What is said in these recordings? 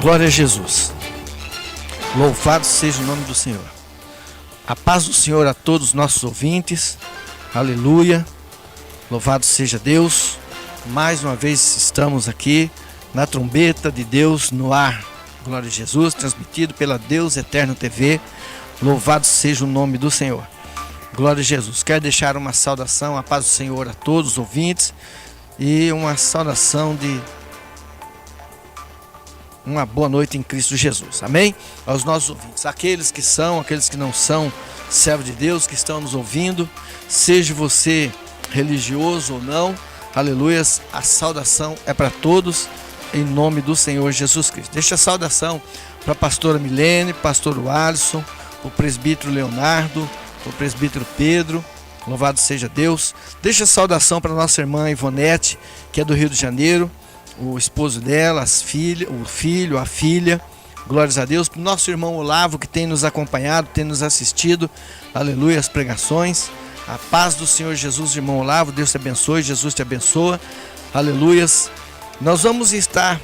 Glória a Jesus. Louvado seja o nome do Senhor. A paz do Senhor a todos os nossos ouvintes. Aleluia. Louvado seja Deus. Mais uma vez estamos aqui na trombeta de Deus no ar. Glória a Jesus, transmitido pela Deus Eterno TV. Louvado seja o nome do Senhor. Glória a Jesus. Quero deixar uma saudação, a paz do Senhor a todos os ouvintes e uma saudação de uma boa noite em Cristo Jesus. Amém? Aos nossos ouvintes, aqueles que são, aqueles que não são servos de Deus, que estão nos ouvindo, seja você religioso ou não, aleluia, a saudação é para todos, em nome do Senhor Jesus Cristo. Deixa a saudação para a pastora Milene, pastor Alisson, o presbítero Leonardo, o presbítero Pedro, louvado seja Deus. Deixa a saudação para a nossa irmã Ivonete, que é do Rio de Janeiro, o esposo dela, as filhas, o filho, a filha, glórias a Deus. Para o nosso irmão Olavo, que tem nos acompanhado, tem nos assistido, aleluia, as pregações. A paz do Senhor Jesus, irmão Olavo, Deus te abençoe, Jesus te abençoa, aleluias. Nós vamos estar,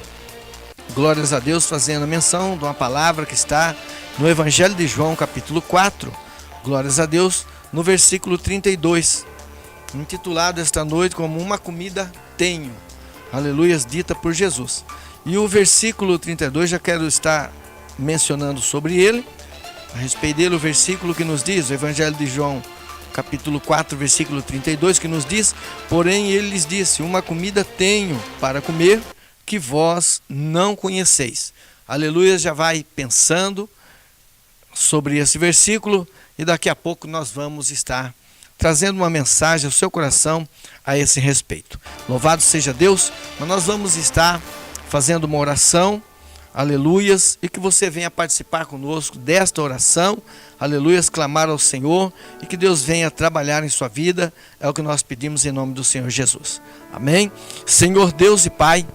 glórias a Deus, fazendo menção de uma palavra que está no Evangelho de João, capítulo 4, glórias a Deus, no versículo 32, intitulado esta noite como Uma Comida Tenho, aleluias, dita por Jesus. E o versículo 32, já quero estar mencionando sobre ele, a respeito dele, o versículo que nos diz, o Evangelho de João, capítulo 4, versículo 32, que nos diz: porém ele lhes disse, uma comida tenho para comer, que vós não conheceis. Aleluia, já vai pensando sobre esse versículo, e daqui a pouco nós vamos estar trazendo uma mensagem ao seu coração a esse respeito. Louvado seja Deus, mas nós vamos estar fazendo uma oração, aleluias, e que você venha participar conosco desta oração, aleluias, clamar ao Senhor, e que Deus venha trabalhar em sua vida, é o que nós pedimos em nome do Senhor Jesus. Amém? Senhor Deus e Pai,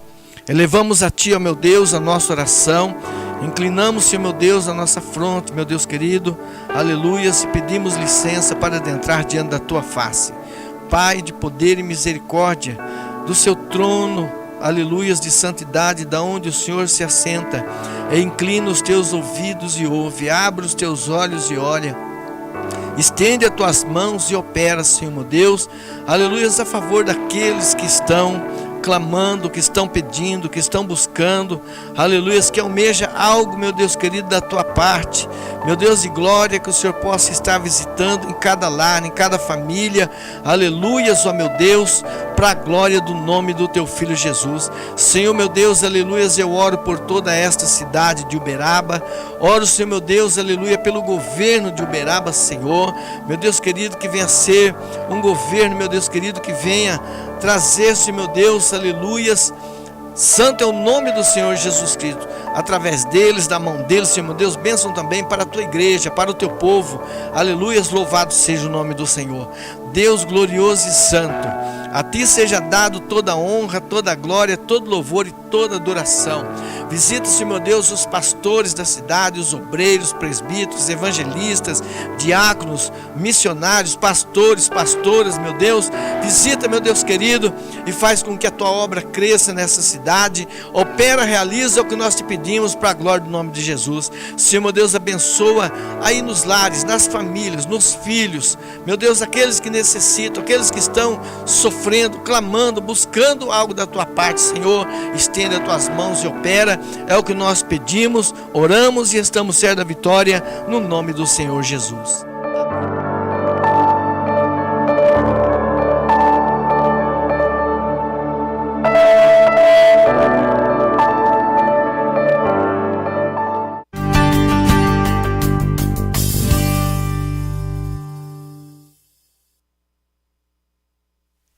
elevamos a Ti, ó meu Deus, a nossa oração, inclinamos, Senhor meu Deus, a nossa fronte, meu Deus querido, aleluia, e pedimos licença para adentrar diante da Tua face. Pai de poder e misericórdia, do Seu trono, aleluias, de santidade, da onde o Senhor se assenta, e inclina os Teus ouvidos e ouve, abre os Teus olhos e olha, estende as Tuas mãos e opera, Senhor meu Deus, aleluias, a favor daqueles que estão clamando, que estão pedindo, que estão buscando, aleluias, que almeja algo, meu Deus querido, da Tua parte, meu Deus de glória, que o Senhor possa estar visitando em cada lar, em cada família, aleluias, ó meu Deus, para a glória do nome do Teu Filho Jesus. Senhor meu Deus, aleluias, eu oro por toda esta cidade de Uberaba, oro, Senhor meu Deus, aleluia, pelo governo de Uberaba, Senhor, meu Deus querido, que venha ser um governo, meu Deus querido, que venha trazer-se, meu Deus, aleluias, santo é o nome do Senhor Jesus Cristo, através deles, da mão deles, Senhor meu Deus, bênção também para a Tua igreja, para o Teu povo, aleluias, louvado seja o nome do Senhor. Deus glorioso e santo, a Ti seja dado toda a honra, toda a glória, todo louvor e toda adoração. Visita, Senhor meu Deus, os pastores da cidade, os obreiros, presbíteros, evangelistas, diáconos, missionários, pastores, pastoras, meu Deus. Visita, meu Deus querido, e faz com que a Tua obra cresça nessa cidade. Opera, realiza o que nós Te pedimos para a glória do nome de Jesus. Senhor meu Deus, abençoa aí nos lares, nas famílias, nos filhos, meu Deus, aqueles que necessitam, aqueles que estão sofrendo, clamando, buscando algo da Tua parte, Senhor, estende as Tuas mãos e opera, é o que nós pedimos, oramos e estamos certos da vitória, no nome do Senhor Jesus.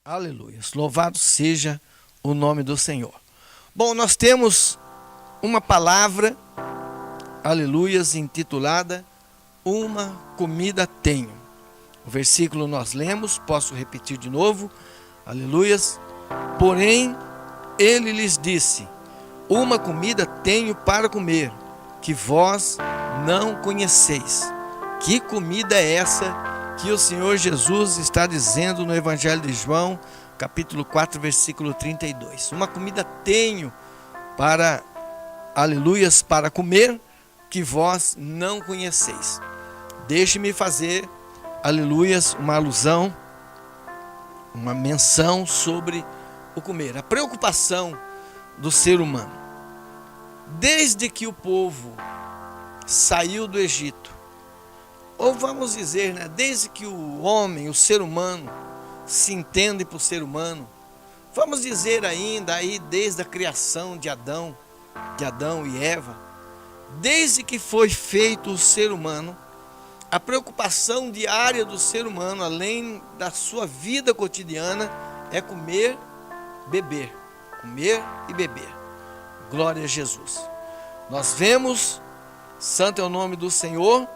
Aleluia, louvado seja o nome do Senhor. Bom, nós temos uma palavra, aleluias, intitulada Uma Comida Tenho. O versículo nós lemos, posso repetir de novo, aleluias. Porém, ele lhes disse, uma comida tenho para comer, que vós não conheceis. Que comida é essa que o Senhor Jesus está dizendo no Evangelho de João, capítulo 4, versículo 32. Uma comida tenho para aleluias, para comer, que vós não conheceis. Deixe-me fazer, aleluias, uma alusão, uma menção sobre o comer. A preocupação do ser humano. Desde que o povo saiu do Egito, ou vamos dizer, né, desde que o homem, o ser humano, se entende por ser humano, vamos dizer ainda aí desde a criação de Adão e Eva, desde que foi feito o ser humano, a preocupação diária do ser humano, além da sua vida cotidiana, é comer, beber. Comer e beber. Glória a Jesus. Nós vemos, santo é o nome do Senhor,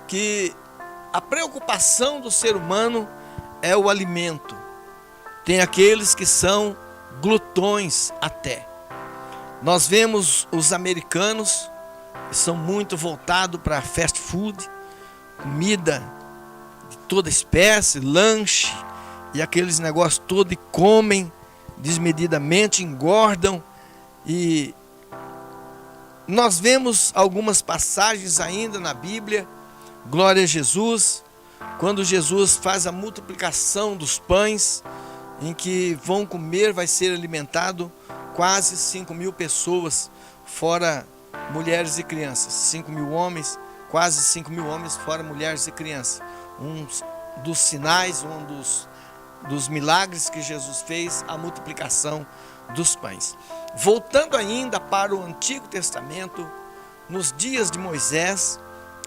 que a preocupação do ser humano é o alimento. Tem aqueles que são glutões até. Nós vemos os americanos, que são muito voltados para fast food, comida de toda espécie, lanche, e aqueles negócios todos, e comem desmedidamente, engordam. E nós vemos algumas passagens ainda na Bíblia, glória a Jesus, quando Jesus faz a multiplicação dos pães, em que vão comer, vai ser alimentado quase 5.000 pessoas, fora mulheres e crianças. 5.000 homens, quase 5.000 homens, fora mulheres e crianças. Um dos sinais, dos milagres que Jesus fez, a multiplicação dos pães. Voltando ainda para o Antigo Testamento, nos dias de Moisés,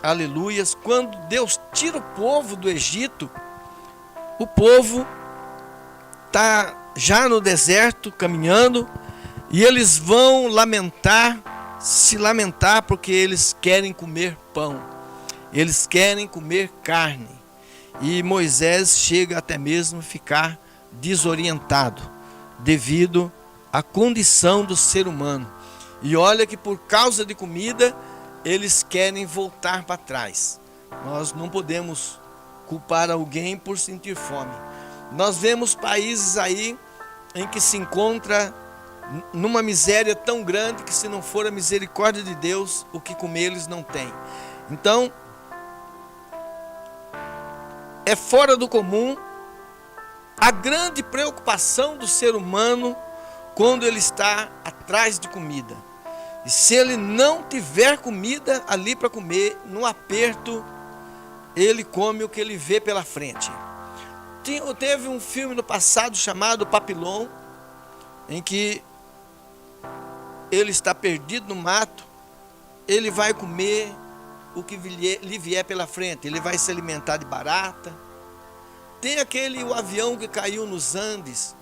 aleluias, quando Deus tira o povo do Egito, o povo está já no deserto, caminhando, e eles vão se lamentar, porque eles querem comer pão, eles querem comer carne, e Moisés chega até mesmo a ficar desorientado, devido à condição do ser humano. E olha que por causa de comida, eles querem voltar para trás. Nós não podemos culpar alguém por sentir fome. Nós vemos países aí em que se encontra numa miséria tão grande que, se não for a misericórdia de Deus, o que comer eles não têm. Então, é fora do comum a grande preocupação do ser humano quando ele está atrás de comida. E se ele não tiver comida ali para comer, no aperto, ele come o que ele vê pela frente. Teve um filme no passado chamado Papillon, em que ele está perdido no mato, ele vai comer o que lhe vier pela frente, ele vai se alimentar de barata. Tem o avião que caiu nos Andes,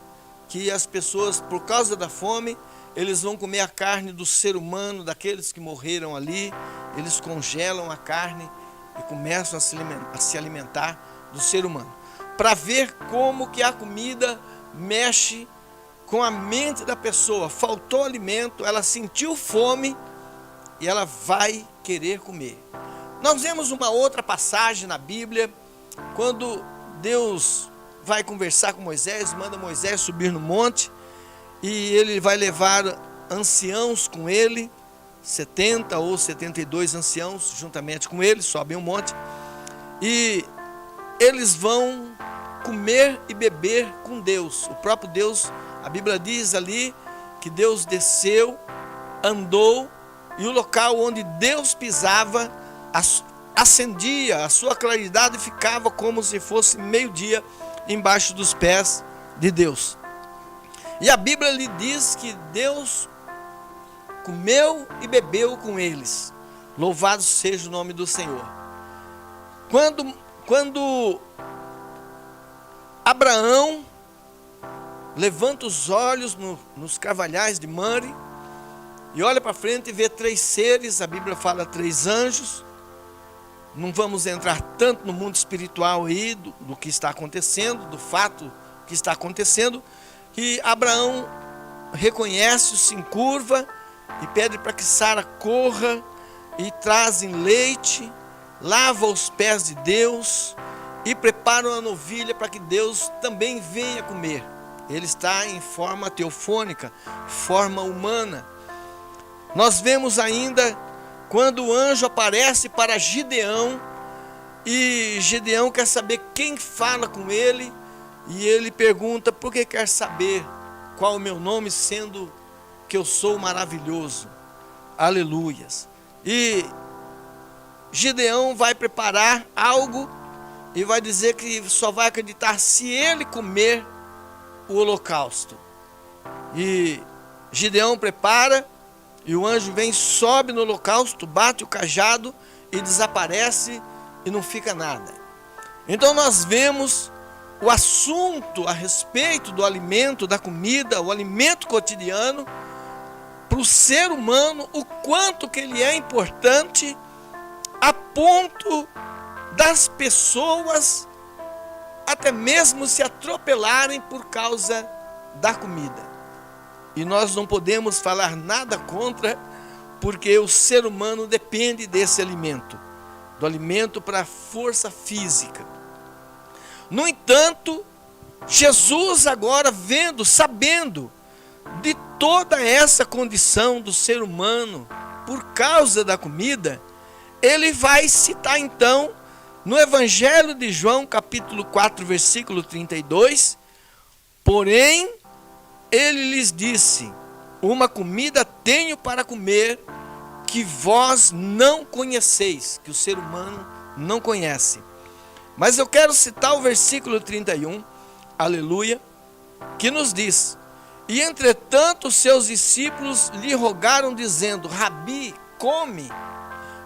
que as pessoas, por causa da fome, eles vão comer a carne do ser humano, daqueles que morreram ali, eles congelam a carne e começam a se alimentar do ser humano, para ver como que a comida mexe com a mente da pessoa. Faltou alimento, ela sentiu fome e ela vai querer comer. Nós vemos uma outra passagem na Bíblia, quando Deus vai conversar com Moisés, manda Moisés subir no monte, e ele vai levar anciãos com ele, 70 ou 72 anciãos juntamente com ele, sobem um monte, e eles vão comer e beber com Deus. O próprio Deus, a Bíblia diz ali que Deus desceu, andou, e o local onde Deus pisava acendia, a sua claridade ficava como se fosse meio-dia embaixo dos pés de Deus. E a Bíblia lhe diz que Deus comeu e bebeu com eles. Louvado seja o nome do Senhor. Quando Abraão levanta os olhos nos carvalhais de Mamre e olha para frente e vê 3 seres, a Bíblia fala 3 anjos. Não vamos entrar tanto no mundo espiritual aí, do que está acontecendo, do fato que está acontecendo, que Abraão reconhece, se encurva e pede para que Sara corra e trazem leite, lava os pés de Deus e preparam a novilha para que Deus também venha comer. Ele está em forma teofônica, forma humana. Nós vemos ainda quando o anjo aparece para Gideão, e Gideão quer saber quem fala com ele, e ele pergunta: por que quer saber qual o meu nome, sendo que eu sou maravilhoso? Aleluias. E Gideão vai preparar algo e vai dizer que só vai acreditar se ele comer o holocausto. E Gideão prepara, e o anjo vem, sobe no holocausto, bate o cajado e desaparece, e não fica nada. Então nós vemos o assunto a respeito do alimento, da comida, o alimento cotidiano, para o ser humano, o quanto que ele é importante, a ponto das pessoas até mesmo se atropelarem por causa da comida. E nós não podemos falar nada contra, porque o ser humano depende desse alimento, do alimento para a força física. No entanto, Jesus agora vendo, sabendo de toda essa condição do ser humano por causa da comida, ele vai citar então no Evangelho de João, capítulo 4, versículo 32, porém ele lhes disse: uma comida tenho para comer que vós não conheceis, que o ser humano não conhece. Mas eu quero citar o versículo 31, aleluia, que nos diz: e entretanto os seus discípulos lhe rogaram, dizendo: Rabi, come.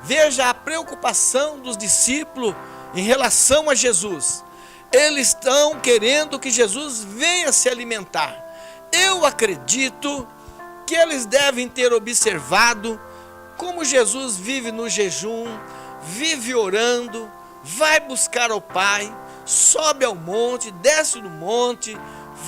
Veja a preocupação dos discípulos em relação a Jesus. Eles estão querendo que Jesus venha se alimentar. Eu acredito que eles devem ter observado como Jesus vive no jejum, vive orando, vai buscar ao Pai, sobe ao monte, desce no monte,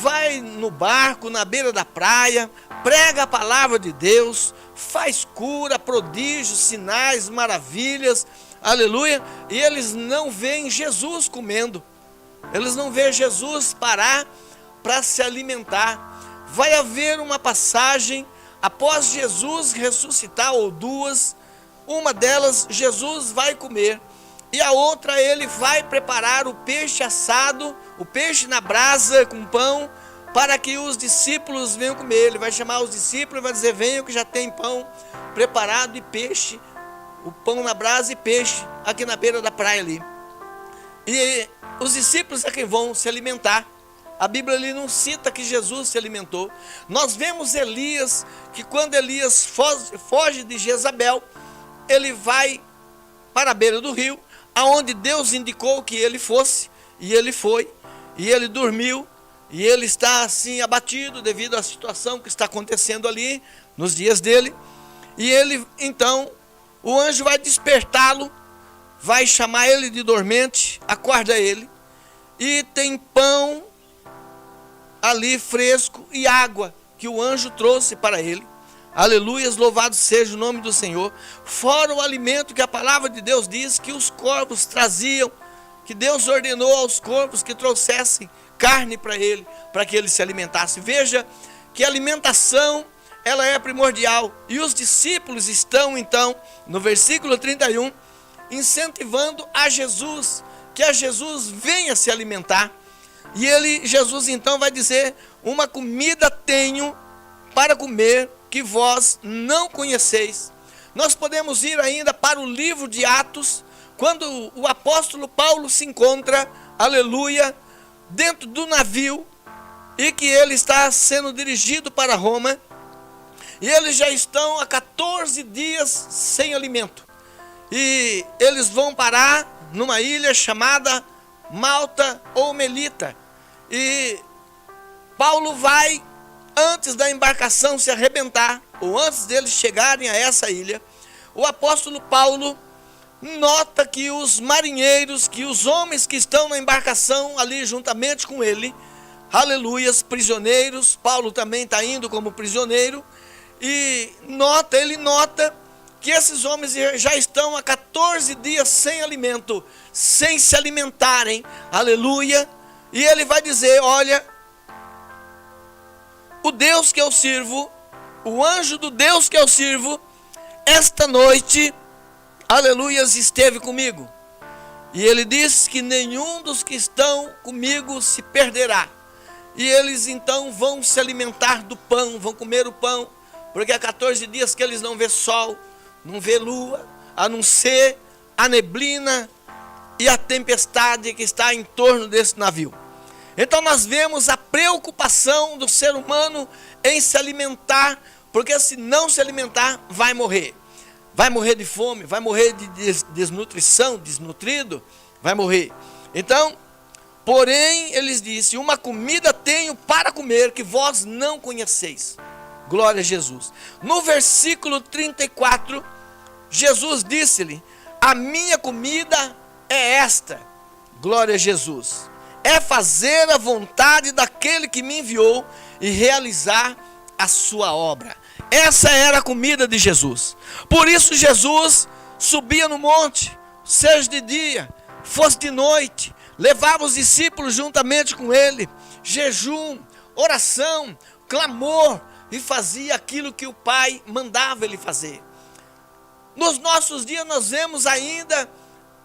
vai no barco, na beira da praia, prega a palavra de Deus, faz cura, prodígios, sinais, maravilhas, aleluia. E eles não veem Jesus comendo, eles não veem Jesus parar para se alimentar. Vai haver uma passagem após Jesus ressuscitar, ou duas, uma delas Jesus vai comer, e a outra ele vai preparar o peixe assado, o peixe na brasa com pão, para que os discípulos venham comer. Ele vai chamar os discípulos e vai dizer: venham que já tem pão preparado e peixe, o pão na brasa e peixe aqui na beira da praia ali. E os discípulos é quem vão se alimentar. A Bíblia ali não cita que Jesus se alimentou. Nós vemos Elias, que quando Elias foge de Jezabel, ele vai para a beira do rio, aonde Deus indicou que ele fosse, e ele foi, e ele dormiu, e ele está assim abatido devido à situação que está acontecendo ali, nos dias dele, e ele, então, o anjo vai despertá-lo, vai chamar ele de dormente, acorda ele, e tem pão ali fresco e água que o anjo trouxe para ele. Aleluias, louvado seja o nome do Senhor. Fora o alimento que a palavra de Deus diz que os corpos traziam, que Deus ordenou aos corpos que trouxessem carne para ele, para que ele se alimentasse. Veja que a alimentação, ela é primordial. E os discípulos estão então, no versículo 31, incentivando a Jesus, que a Jesus venha se alimentar. E Jesus então vai dizer: uma comida tenho para comer que vós não conheceis. Nós podemos ir ainda para o livro de Atos, quando o apóstolo Paulo se encontra, aleluia, dentro do navio, e que ele está sendo dirigido para Roma, e eles já estão há 14 dias sem alimento, e eles vão parar numa ilha chamada Malta ou Melita, e Paulo vai, antes da embarcação se arrebentar, ou antes deles chegarem a essa ilha, o apóstolo Paulo nota que os marinheiros, que os homens que estão na embarcação ali juntamente com ele, aleluias, prisioneiros, Paulo também está indo como prisioneiro, e ele nota que esses homens já estão há 14 dias sem alimento, sem se alimentarem, aleluia, e ele vai dizer: olha, o Deus que eu sirvo o anjo do Deus que eu sirvo, esta noite, aleluias, esteve comigo. E ele diz que nenhum dos que estão comigo se perderá. E eles então vão se alimentar do pão, vão comer o pão, porque há 14 dias que eles não vê sol, não vê lua, a não ser a neblina e a tempestade que está em torno desse navio. Então nós vemos a preocupação do ser humano em se alimentar, porque se não se alimentar, vai morrer. Vai morrer de fome, vai morrer de desnutrição, desnutrido, vai morrer. Então, porém, eles disseram, uma comida tenho para comer que vós não conheceis. Glória a Jesus. No versículo 34, Jesus disse-lhe, a minha comida é esta. Glória a Jesus. É fazer a vontade daquele que me enviou e realizar a sua obra. Essa era a comida de Jesus. Por isso Jesus subia no monte, seja de dia, fosse de noite, levava os discípulos juntamente com ele, jejum, oração, clamor, e fazia aquilo que o Pai mandava ele fazer. Nos nossos dias nós vemos ainda,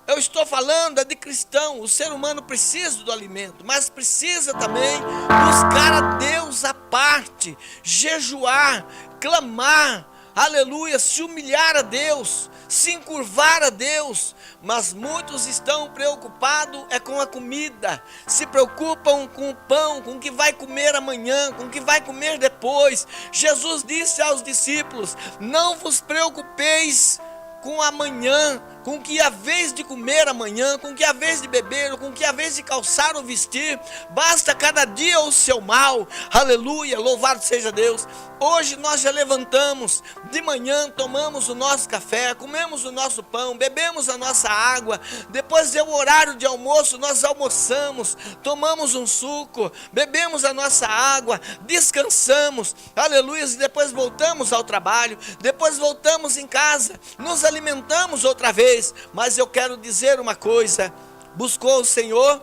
eu estou falando de cristão, o ser humano precisa do alimento, mas precisa também buscar a Deus à parte, jejuar, clamar, aleluia, se humilhar a Deus, se encurvar a Deus. Mas muitos estão preocupados com a comida, se preocupam com o pão, com o que vai comer amanhã, com o que vai comer depois. Jesus disse aos discípulos, não vos preocupeis com amanhã, com o que há vez de comer amanhã, com o que há vez de beber, com o que há vez de calçar ou vestir, basta cada dia o seu mal. Aleluia, louvado seja Deus. Hoje nós já levantamos, de manhã tomamos o nosso café, comemos o nosso pão, bebemos a nossa água, depois do horário de almoço nós almoçamos, tomamos um suco, bebemos a nossa água, descansamos, aleluia, e depois voltamos ao trabalho, depois voltamos em casa, nos alimentamos outra vez. Mas eu quero dizer uma coisa, buscou o Senhor,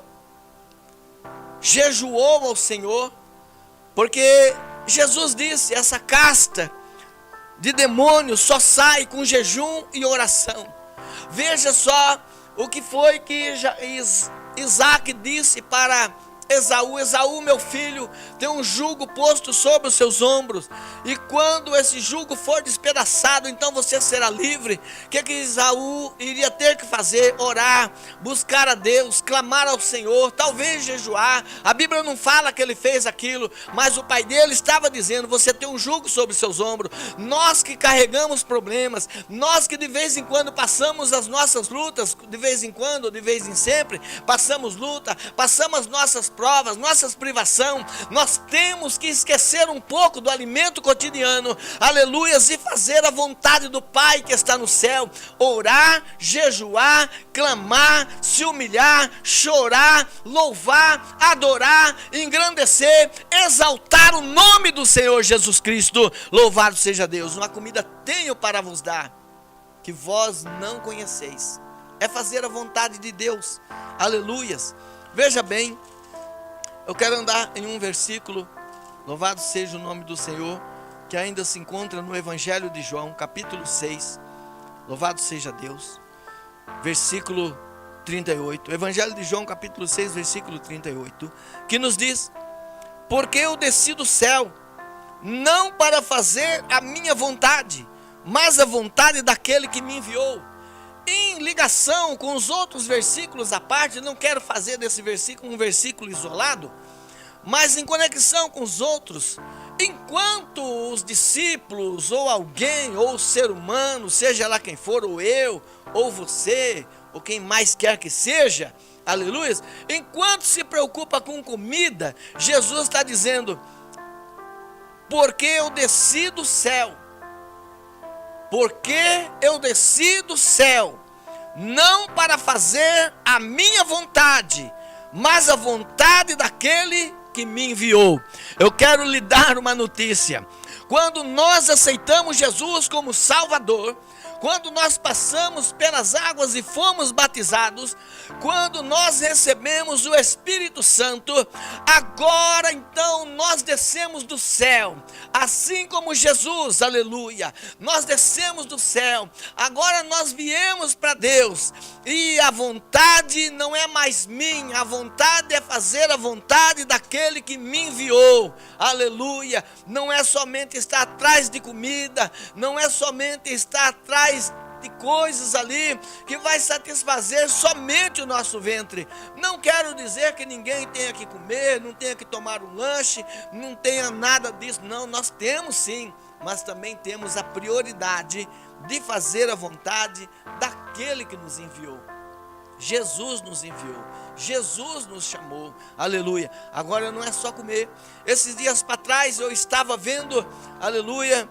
jejuou ao Senhor, porque Jesus disse, essa casta de demônios só sai com jejum e oração. Veja só o que foi que Isaac disse para Esaú, Esaú, meu filho, tem um jugo posto sobre os seus ombros, e quando esse jugo for despedaçado, então você será livre. O que Esaú iria ter que fazer? Orar, buscar a Deus, clamar ao Senhor, talvez jejuar. A Bíblia não fala que ele fez aquilo, mas o pai dele estava dizendo, você tem um jugo sobre os seus ombros. Nós que carregamos problemas, nós que de vez em quando passamos as nossas lutas, de vez em quando, de vez em sempre, passamos luta, passamos as nossas provas, nossas privações, nós temos que esquecer um pouco do alimento cotidiano, aleluias, e fazer a vontade do Pai que está no céu, orar, jejuar, clamar, se humilhar, chorar, louvar, adorar, engrandecer, exaltar o nome do Senhor Jesus Cristo. Louvado seja Deus. Uma comida tenho para vos dar, que vós não conheceis. É fazer a vontade de Deus, aleluias. Veja bem, eu quero andar em um versículo, louvado seja o nome do Senhor, que ainda se encontra no Evangelho de João, capítulo 6, louvado seja Deus, versículo 38, Evangelho de João, capítulo 6, versículo 38, que nos diz, porque eu desci do céu, não para fazer a minha vontade, mas a vontade daquele que me enviou. Em ligação com os outros versículos à parte, não quero fazer desse versículo um versículo isolado, mas em conexão com os outros, enquanto os discípulos, ou alguém, ou o ser humano, seja lá quem for, ou eu, ou você, ou quem mais quer que seja, aleluia, enquanto se preocupa com comida, Jesus está dizendo, porque eu desci do céu, porque eu desci do céu, não para fazer a minha vontade, mas a vontade daquele que me enviou. Eu quero lhe dar uma notícia. Quando nós aceitamos Jesus como Salvador, quando nós passamos pelas águas e fomos batizados, quando nós recebemos o Espírito Santo, agora então nós descemos do céu, assim como Jesus, aleluia, nós descemos do céu, agora nós viemos para Deus, e a vontade não é mais minha, a vontade é fazer a vontade daquele que me enviou, aleluia, não é somente estar atrás de comida, não é somente estar atrás de coisas ali que vai satisfazer somente o nosso ventre. Não quero dizer que ninguém tenha que comer, não tenha que tomar um lanche, não tenha nada disso, não, nós temos sim, mas também temos a prioridade de fazer a vontade daquele que nos enviou. Jesus nos enviou, Jesus nos chamou, aleluia. Agora não é só comer. Esses dias para trás eu estava vendo, aleluia,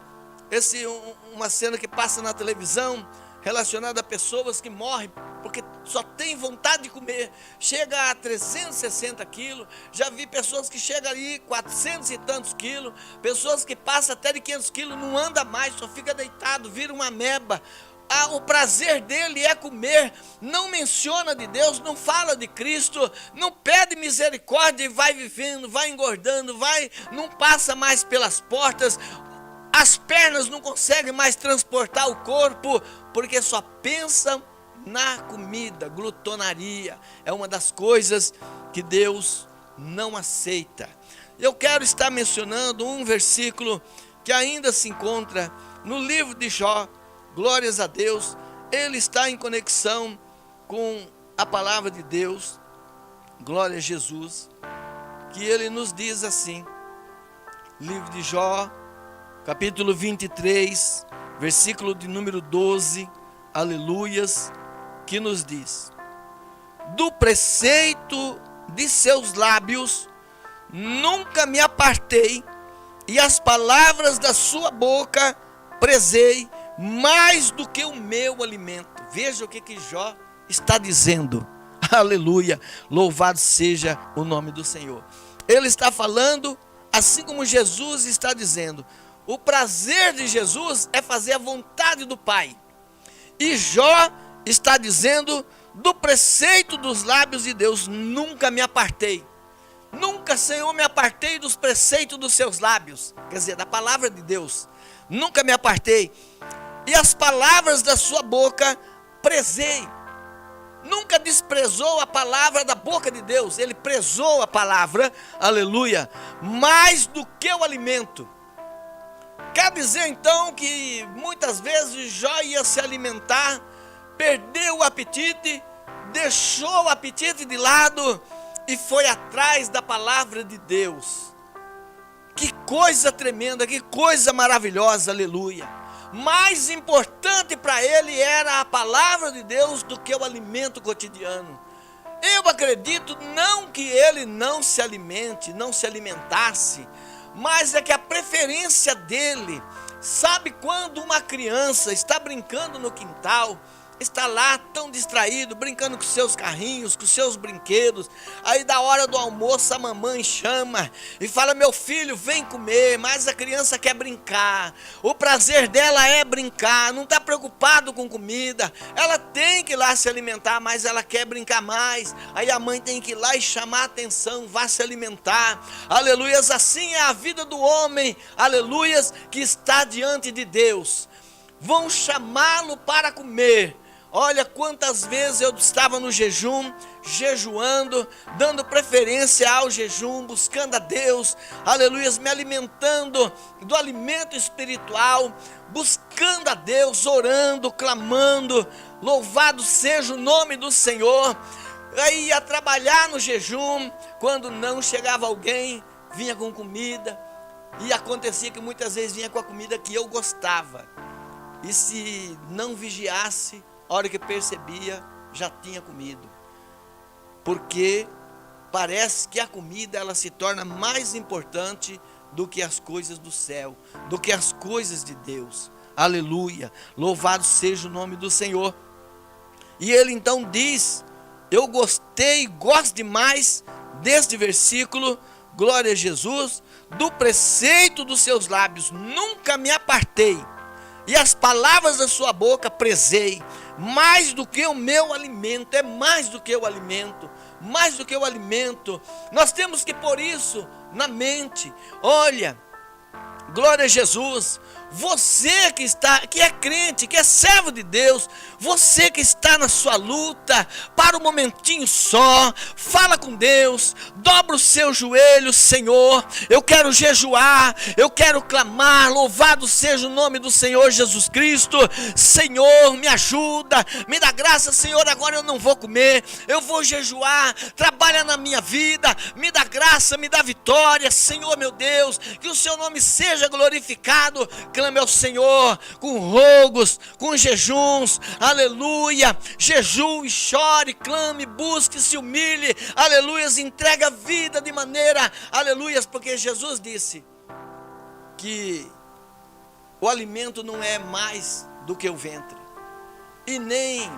uma cena que passa na televisão relacionada a pessoas que morrem porque só tem vontade de comer, chega a 360 quilos, já vi pessoas que chegam ali 400 e tantos quilos, pessoas que passam até de 500 quilos, não anda mais, só fica deitado, vira uma ameba. O prazer dele é comer, não menciona de Deus, não fala de Cristo, não pede misericórdia e vai vivendo, vai engordando, não passa mais pelas portas, as pernas não conseguem mais transportar o corpo, porque só pensa na comida. Glutonaria é uma das coisas que Deus não aceita. Eu quero estar mencionando um versículo que ainda se encontra no livro de Jó. Glórias a Deus, ele está em conexão com a palavra de Deus, glória a Jesus, que ele nos diz assim, livro de Jó, capítulo 23, versículo de número 12, aleluias, que nos diz: do preceito de seus lábios nunca me apartei, e as palavras da sua boca prezei, mais do que o meu alimento. Veja o que Jó está dizendo, aleluia, louvado seja o nome do Senhor. Ele está falando, assim como Jesus está dizendo, o prazer de Jesus é fazer a vontade do Pai, e Jó está dizendo, do preceito dos lábios de Deus, nunca me apartei. Nunca, Senhor, me apartei dos preceitos dos seus lábios, quer dizer, da palavra de Deus, nunca me apartei, e as palavras da sua boca prezei. Nunca desprezou a palavra da boca de Deus, ele prezou a palavra, aleluia, mais do que o alimento. Quer dizer então que muitas vezes Jó ia se alimentar, perdeu o apetite, deixou o apetite de lado e foi atrás da palavra de Deus. Que coisa tremenda, que coisa maravilhosa, aleluia. Mais importante para ele era a palavra de Deus do que o alimento cotidiano. Eu acredito não que ele não se alimente, não se alimentasse, mas é que a preferência dele, sabe quando uma criança está brincando no quintal, está lá tão distraído, brincando com seus carrinhos, com seus brinquedos, aí da hora do almoço a mamãe chama e fala, meu filho, vem comer, mas a criança quer brincar, o prazer dela é brincar, não está preocupado com comida, ela tem que ir lá se alimentar, mas ela quer brincar mais, aí a mãe tem que ir lá e chamar a atenção, vá se alimentar, aleluias, assim é a vida do homem, aleluias, que está diante de Deus, vão chamá-lo para comer. Olha quantas vezes eu estava no jejum, jejuando, dando preferência ao jejum, buscando a Deus, aleluia, me alimentando do alimento espiritual, buscando a Deus, orando, clamando, louvado seja o nome do Senhor. Aí ia trabalhar no jejum, quando não chegava alguém, vinha com comida, e acontecia que muitas vezes vinha com a comida que eu gostava, e se não vigiasse, a hora que percebia, já tinha comido. Porque parece que a comida ela se torna mais importante do que as coisas do céu, do que as coisas de Deus. Aleluia, louvado seja o nome do Senhor. E ele então diz, eu gosto demais deste versículo, glória a Jesus, do preceito dos seus lábios nunca me apartei, e as palavras da sua boca prezei, mais do que o meu alimento, é mais do que o alimento, mais do que o alimento. Nós temos que pôr isso na mente. Olha, glória a Jesus. Você que é crente, que é servo de Deus, você que está na sua luta, para um momentinho só, fala com Deus, dobra o seu joelho: Senhor, eu quero jejuar, eu quero clamar, louvado seja o nome do Senhor Jesus Cristo. Senhor, me ajuda, me dá graça, Senhor, agora eu não vou comer, eu vou jejuar, trabalha na minha vida, me dá graça, me dá vitória, Senhor meu Deus, que o seu nome seja glorificado. Clame ao Senhor com rogos, com jejuns, aleluia. Jejue, chore, clame, busque, se humilhe, aleluias. Entrega a vida de maneira, aleluias, porque Jesus disse que o alimento não é mais do que o ventre, e nem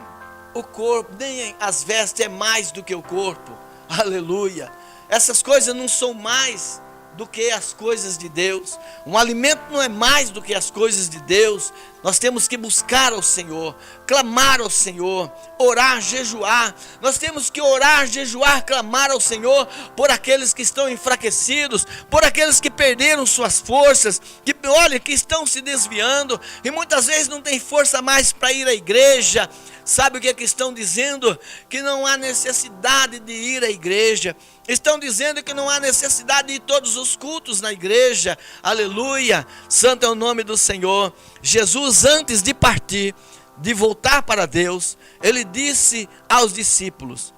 o corpo, nem as vestes é mais do que o corpo, aleluia. Essas coisas não são mais do que as coisas de Deus. Um alimento não é mais do que as coisas de Deus. Nós temos que buscar ao Senhor, clamar ao Senhor, orar, jejuar. Nós temos que orar, jejuar, clamar ao Senhor por aqueles que estão enfraquecidos, por aqueles que perderam suas forças, que olha, que estão se desviando e muitas vezes não tem força mais para ir à igreja. Sabe o que é que estão dizendo? Que não há necessidade de ir à igreja. Estão dizendo que não há necessidade de ir todos os cultos na igreja. Aleluia, santo é o nome do Senhor. Jesus, antes de partir, de voltar para Deus, ele disse aos discípulos: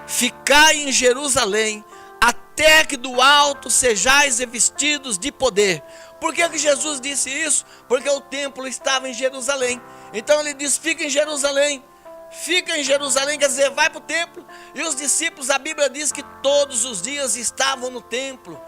ficai em Jerusalém, até que do alto sejais revestidos de poder. Por que Jesus disse isso? Porque o templo estava em Jerusalém. Então ele diz: fica em Jerusalém. Fica em Jerusalém, quer dizer, vai para o templo. E os discípulos, a Bíblia diz que todos os dias estavam no templo,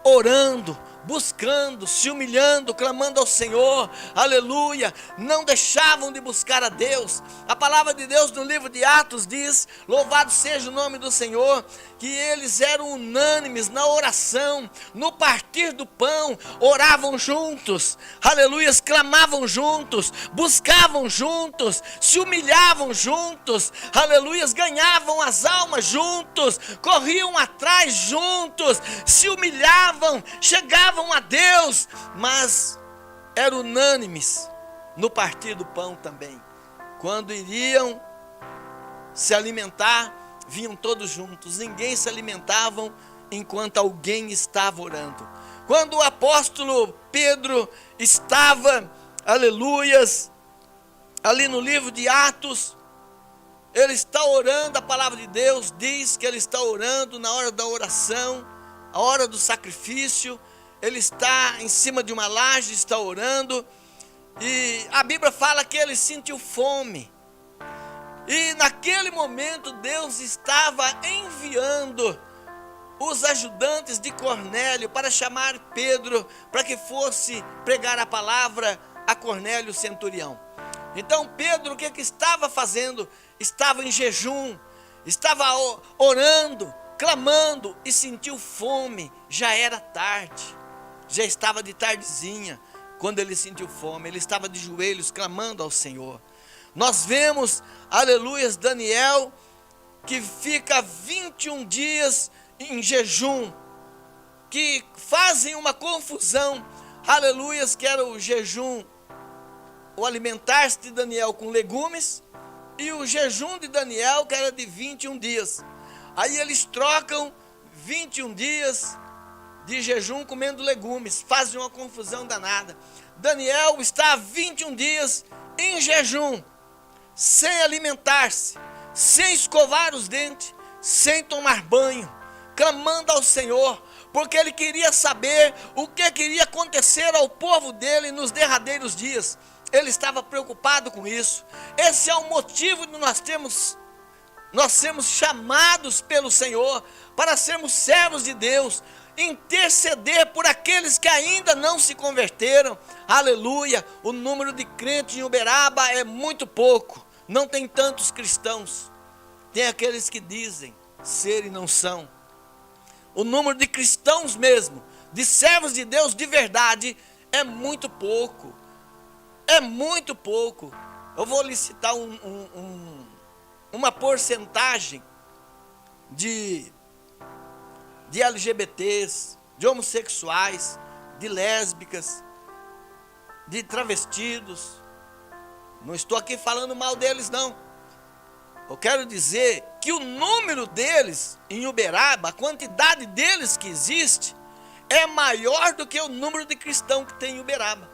orando, buscando, se humilhando, clamando ao Senhor, aleluia. Não deixavam de buscar a Deus. A palavra de Deus no livro de Atos diz: louvado seja o nome do Senhor, que eles eram unânimes na oração, no partir do pão, oravam juntos, aleluia, clamavam juntos, buscavam juntos, se humilhavam juntos, aleluia, ganhavam as almas juntos, corriam atrás juntos, se humilhavam, chegavam a Deus, mas eram unânimes no partir do pão também. Quando iriam se alimentar, vinham todos juntos, ninguém se alimentavam enquanto alguém estava orando. Quando o apóstolo Pedro estava, aleluias, ali no livro de Atos, ele está orando, a palavra de Deus diz que ele está orando na hora da oração, a hora do sacrifício. Ele está em cima de uma laje, está orando, e a Bíblia fala que ele sentiu fome. E naquele momento Deus estava enviando os ajudantes de Cornélio para chamar Pedro, para que fosse pregar a palavra a Cornélio, o centurião. Então Pedro, o que estava fazendo? Estava em jejum, estava orando, clamando, e sentiu fome. Já era tarde, já estava de tardezinha, quando ele sentiu fome. Ele estava de joelhos clamando ao Senhor. Nós vemos, aleluias, Daniel, que fica 21 dias em jejum, que fazem uma confusão, aleluias, que era o jejum, o alimentar-se de Daniel com legumes, e o jejum de Daniel, que era de 21 dias. Aí eles trocam 21 dias de jejum comendo legumes, fazem uma confusão danada. Daniel está há 21 dias em jejum, sem alimentar-se, sem escovar os dentes, sem tomar banho, clamando ao Senhor, porque ele queria saber o que queria acontecer ao povo dele nos derradeiros dias. Ele estava preocupado com isso. Esse é o motivo de nós sermos chamados pelo Senhor para sermos servos de Deus, interceder por aqueles que ainda não se converteram. Aleluia. O número de crentes em Uberaba é muito pouco, não tem tantos cristãos. Tem aqueles que dizem ser e não são. O número de cristãos mesmo de servos de Deus de verdade é muito pouco. É muito pouco. Eu vou lhe citar uma porcentagem de LGBTs, de homossexuais, de lésbicas, de travestidos. Não estou aqui falando mal deles, não. Eu quero dizer que o número deles em Uberaba, a quantidade deles que existe, é maior do que o número de cristãos que tem em Uberaba.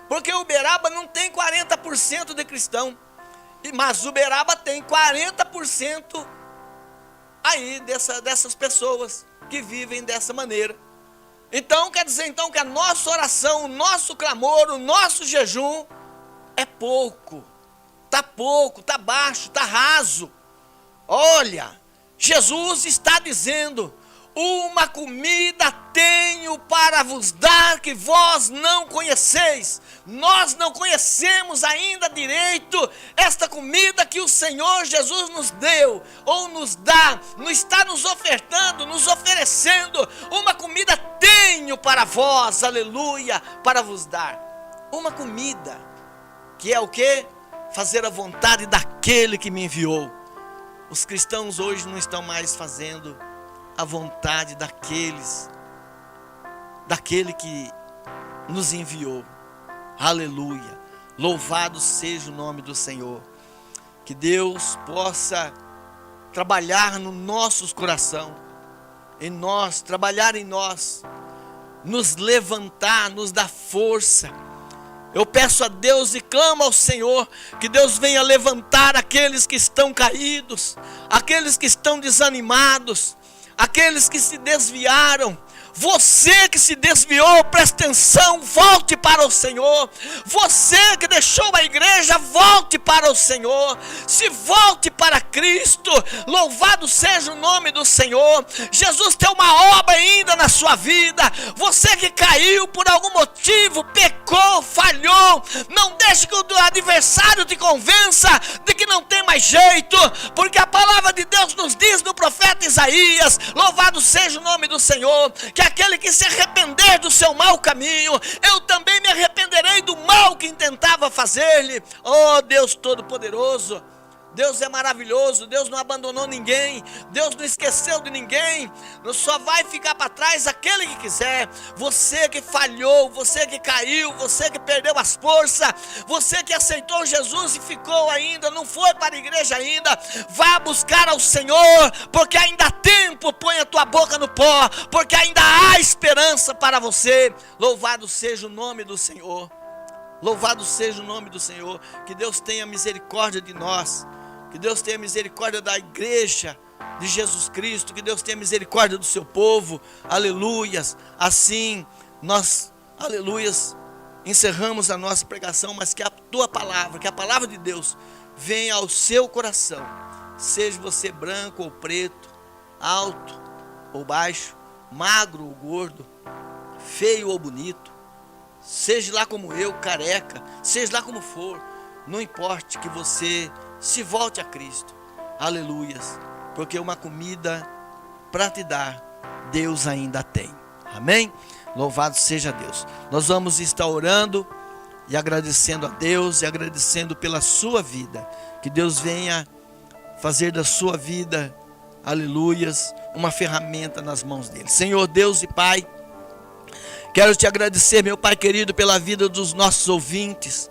Porque Uberaba não tem 40% de cristão, mas Uberaba tem 40% aí dessas pessoas que vivem dessa maneira. Então quer dizer que a nossa oração, o nosso clamor, o nosso jejum é pouco, tá baixo, tá raso. Olha, Jesus está dizendo: uma comida tenho para vos dar que vós não conheceis. Nós não conhecemos ainda direito esta comida que o Senhor Jesus nos deu, ou nos dá, não está nos ofertando, nos oferecendo. Uma comida tenho para vós, aleluia, para vos dar. Uma comida, que é o quê? Fazer a vontade daquele que me enviou. Os cristãos hoje não estão mais fazendo a vontade daquele que nos enviou. Aleluia, louvado seja o nome do Senhor. Que Deus possa trabalhar no nosso coração, em nós, trabalhar em nós, nos levantar, nos dar força. Eu peço a Deus e clamo ao Senhor que Deus venha levantar aqueles que estão caídos, aqueles que estão desanimados, aqueles que se desviaram. Você que se desviou, preste atenção, volte para o Senhor. Você que deixou a igreja, volte para o Senhor. Se volte para Cristo. Louvado seja o nome do Senhor. Jesus tem uma obra ainda na sua vida. Você que caiu por algum motivo, pecou, falhou, não deixe que o adversário te convença de que não tem mais jeito, porque a palavra de Deus nos diz no profeta Isaías, louvado seja o nome do Senhor, que aquele que se arrepender do seu mau caminho, eu também me arrependerei do mal que intentava fazer-lhe. Oh Deus Todo-Poderoso, Deus é maravilhoso, Deus não abandonou ninguém, Deus não esqueceu de ninguém, só vai ficar para trás aquele que quiser. Você que falhou, você que caiu, você que perdeu as forças, você que aceitou Jesus e ficou ainda, não foi para a igreja ainda, vá buscar ao Senhor, porque ainda há tempo. Põe a tua boca no pó, porque ainda há esperança para você. Louvado seja o nome do Senhor, louvado seja o nome do Senhor. Que Deus tenha misericórdia de nós, que Deus tenha misericórdia da igreja de Jesus Cristo, que Deus tenha misericórdia do seu povo, aleluias. Assim nós, aleluias, encerramos a nossa pregação, mas que a tua palavra, que a palavra de Deus venha ao seu coração, seja você branco ou preto, alto ou baixo, magro ou gordo, feio ou bonito, seja lá como eu, careca, seja lá como for, não importe, que você se volte a Cristo, aleluias, porque uma comida para te dar, Deus ainda tem, amém? Louvado seja Deus. Nós vamos estar orando e agradecendo a Deus e agradecendo pela sua vida, que Deus venha fazer da sua vida, aleluias, uma ferramenta nas mãos dele. Senhor Deus e Pai, quero te agradecer, meu Pai querido, pela vida dos nossos ouvintes.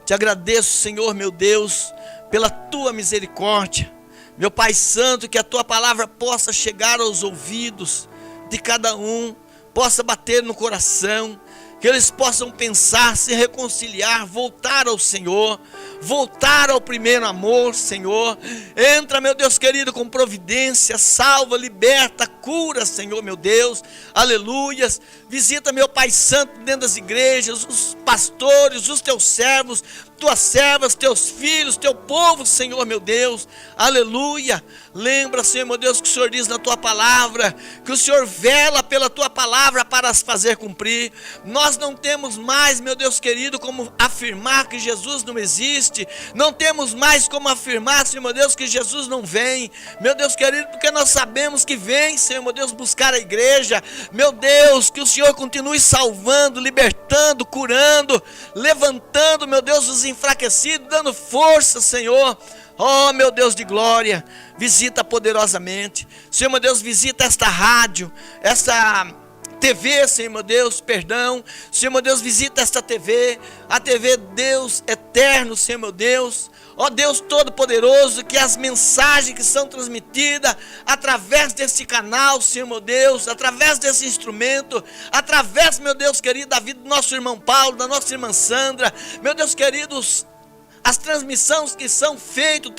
Te agradeço, Senhor, meu Deus, pela tua misericórdia. Meu Pai Santo, que a tua palavra possa chegar aos ouvidos de cada um, possa bater no coração, que eles possam pensar, se reconciliar, voltar ao Senhor, voltar ao primeiro amor, Senhor. Entra, meu Deus querido, com providência, salva, liberta, cura, Senhor, meu Deus, aleluias. Visita, meu Pai Santo, dentro das igrejas, os pastores, os teus servos, tuas servas, teus filhos, teu povo, Senhor, meu Deus, aleluia. Lembra, Senhor, meu Deus, que o Senhor diz na tua palavra, que o Senhor vela pela tua palavra para as fazer cumprir. Nós não temos mais, meu Deus querido, como afirmar que Jesus não existe, triste, não temos mais como afirmar, Senhor meu Deus, que Jesus não vem, meu Deus querido, porque nós sabemos que vem, Senhor meu Deus, buscar a igreja, meu Deus, que o Senhor continue salvando, libertando, curando, levantando, meu Deus, os enfraquecidos, dando força, Senhor. Oh, meu Deus de glória, visita poderosamente, Senhor meu Deus, visita esta rádio, esta TV, Senhor meu Deus, perdão, Senhor meu Deus, visita esta TV, a TV Deus eterno, Senhor meu Deus, ó Deus todo-poderoso, que as mensagens que são transmitidas através desse canal, Senhor meu Deus, através desse instrumento, através, meu Deus querido, da vida do nosso irmão Paulo, da nossa irmã Sandra, meu Deus queridos, as transmissões que são feitas,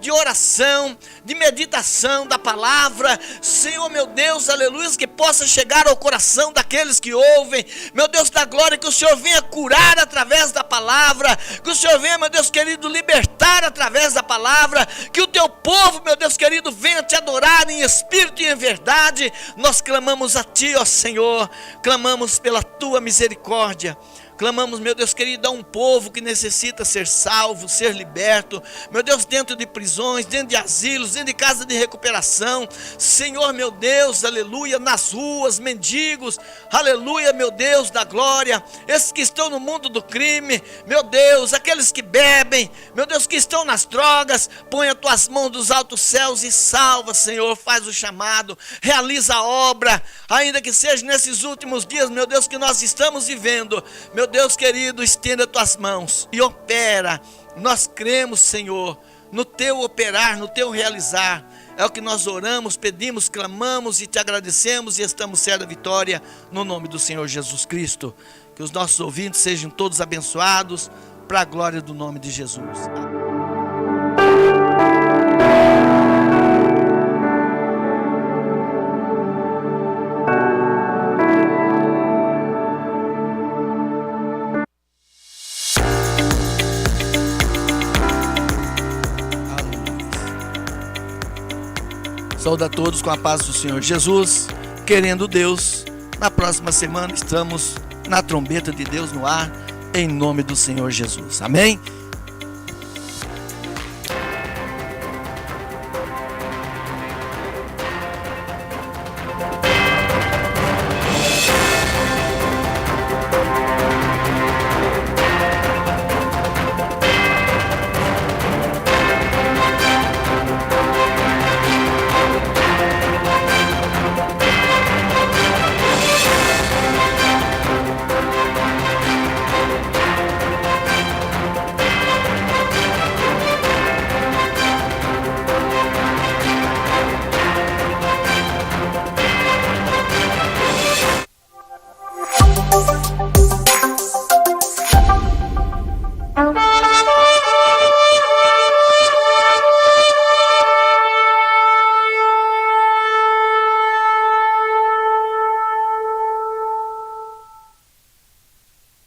de oração, de meditação da palavra, Senhor meu Deus, aleluia, que possa chegar ao coração daqueles que ouvem, meu Deus da glória, que o Senhor venha curar através da palavra, que o Senhor venha, meu Deus querido, libertar através da palavra, que o teu povo, meu Deus querido, venha te adorar em espírito e em verdade. Nós clamamos a ti, ó Senhor, clamamos pela tua misericórdia. Clamamos, meu Deus querido, a um povo que necessita ser salvo, ser liberto, meu Deus, dentro de prisões, dentro de asilos, dentro de casa de recuperação, Senhor, meu Deus, aleluia, nas ruas, mendigos, aleluia, meu Deus da glória, esses que estão no mundo do crime, meu Deus, aqueles que bebem, meu Deus, que estão nas drogas, põe as tuas mãos dos altos céus e salva, Senhor, faz o chamado, realiza a obra, ainda que seja nesses últimos dias, meu Deus, que nós estamos vivendo, meu Deus querido, estenda tuas mãos e opera. Nós cremos, Senhor, no teu operar, no teu realizar. É o que nós oramos, pedimos, clamamos e te agradecemos e estamos certos da vitória no nome do Senhor Jesus Cristo. Que os nossos ouvintes sejam todos abençoados para a glória do nome de Jesus. Saúde a todos com a paz do Senhor Jesus, querendo Deus, na próxima semana estamos na trombeta de Deus no ar, em nome do Senhor Jesus, amém?